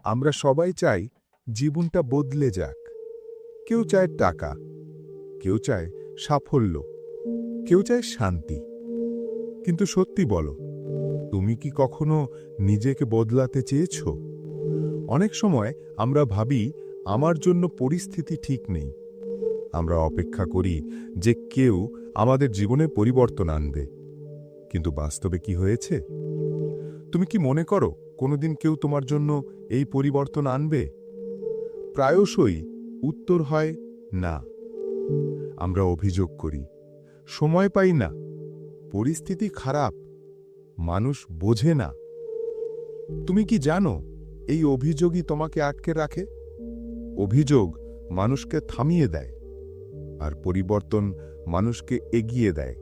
আমরা সবাই চাই জীবনটা বদলে যাক। কেউ চায় টাকা, কেউ চায় সাফল্য, কেউ চায় শান্তি। কিন্তু সত্যি বলো, তুমি কি কখনো নিজেকে বদলাতে চেয়েছ? অনেক সময় আমরা ভাবি আমার জন্য পরিস্থিতি ঠিক নেই। আমরা অপেক্ষা করি যে কেউ আমাদের জীবনে পরিবর্তন আনবে। কিন্তু বাস্তবে কি হয়েছে? তুমি কি মনে করো কোনোদিন কেউ তোমার জন্য এই পরিবর্তন আনবে? প্রায়শই উত্তর হয় না। আমরা অভিযোগ করি, সময় পাই না, পরিস্থিতি খারাপ, মানুষ বোঝে না। তুমি কি জানো এই অভিযোগই তোমাকে আটকে রাখে? অভিযোগ মানুষকে থামিয়ে দেয়, আর পরিবর্তন মানুষকে এগিয়ে দেয়।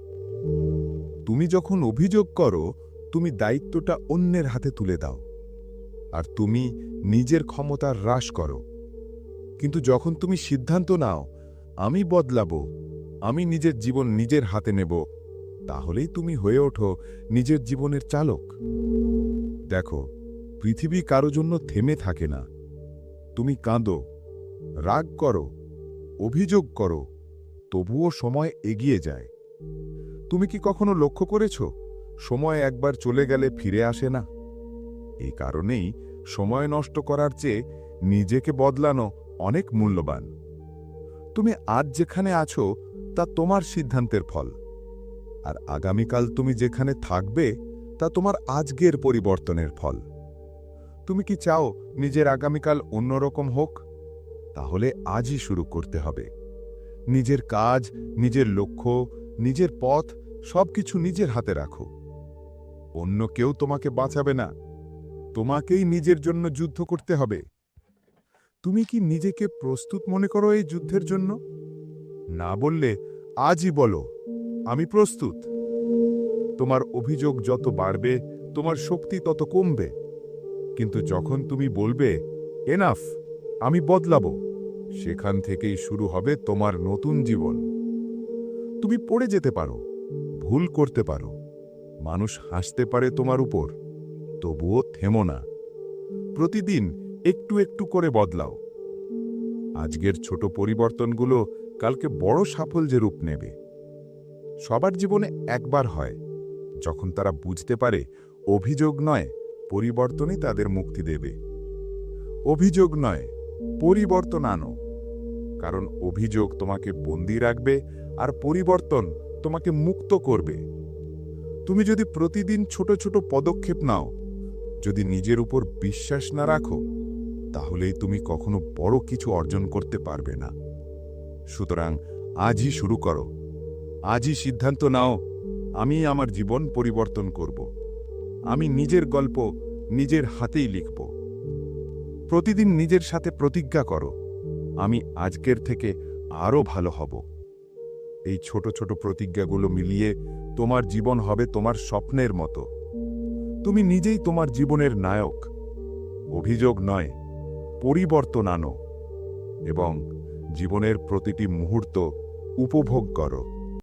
তুমি যখন অভিযোগ করো, তুমি দায়িত্বটা অন্যের হাতে তুলে দাও, আর তুমি নিজের ক্ষমতা হ্রাস করো। কিন্তু যখন তুমি সিদ্ধান্ত নাও, আমি বদলাবো, আমি নিজের জীবন নিজের হাতে নেব, তাহলেই তুমি হয়ে ওঠো নিজের জীবনের চালক। দেখো, পৃথিবী কারো জন্য থেমে থাকে না। তুমি কাঁদো, রাগ করো, অভিযোগ করো, তবুও সময় এগিয়ে যায়। তুমি কি কখনো লক্ষ্য করেছ, সময় একবার চলে গেলে ফিরে আসে না? এই কারণেই সময় নষ্ট করার চেয়ে নিজেকে বদলানো অনেক মূল্যবান। তুমি আজ যেখানে আছো তা তোমার সিদ্ধান্তের ফল, আর আগামীকাল তুমি যেখানে থাকবে তা তোমার আজকের পরিবর্তনের ফল। তুমি কি চাও নিজের আগামীকাল অন্যরকম হোক? তাহলে আজই শুরু করতে হবে। নিজের কাজ, নিজের লক্ষ্য, নিজের পথ সবকিছু নিজের হাতে রাখো। অন্য কেউ তোমাকে বাঁচাবে না, তোমাকেই নিজের জন্য যুদ্ধ করতে হবে। তুমি কি নিজেকে প্রস্তুত মনে করো এই যুদ্ধের জন্য? না বললে আজই বলো, আমি প্রস্তুত। তোমার অভিযোগ যত বাড়বে, তোমার শক্তি তত কমবে। কিন্তু যখন তুমি বলবে, এনাফ, আমি বদলাবো, সেখান থেকেই শুরু হবে তোমার নতুন জীবন। তুমি পড়ে যেতে পারো, ভুল করতে পারো, মানুষ হাসতে পারে তোমার উপর, তবুও থেমো না। প্রতিদিন একটু একটু করে বদলাও। আজকের ছোট পরিবর্তনগুলো কালকে বড় সাফল্যে রূপ নেবে। সবার জীবনে একবার হয় যখন তারা বুঝতে পারে অভিযোগ নয়, পরিবর্তনই তাদের মুক্তি দেবে। অভিযোগ নয়, পরিবর্তন আনো। কারণ অভিযোগ তোমাকে বন্দী রাখবে, আর পরিবর্তন তোমাকে মুক্ত করবে। তুমি যদি প্রতিদিন ছোট ছোট পদক্ষেপ নাও, যদি নিজের উপর বিশ্বাস না রাখো, তাহলেই তুমি কখনো বড় কিছু অর্জন করতে পারবে না। সুতরাং আজই শুরু করো, আজই সিদ্ধান্ত নাও, আমি আমার জীবন পরিবর্তন করব। আমি নিজের গল্প নিজের হাতেই লিখব। প্রতিদিন নিজের সাথে প্রতিজ্ঞা করো, আমি আজকের থেকে আরও ভালো হব। এই ছোট ছোট প্রতিজ্ঞাগুলো মিলিয়ে তোমার জীবন হবে তোমার স্বপ্নের মতো। তুমি নিজেই তোমার জীবনের নায়ক। অভিযোগ নয়, পরিবর্তন আনো, এবং জীবনের প্রতিটি মুহূর্ত উপভোগ করো।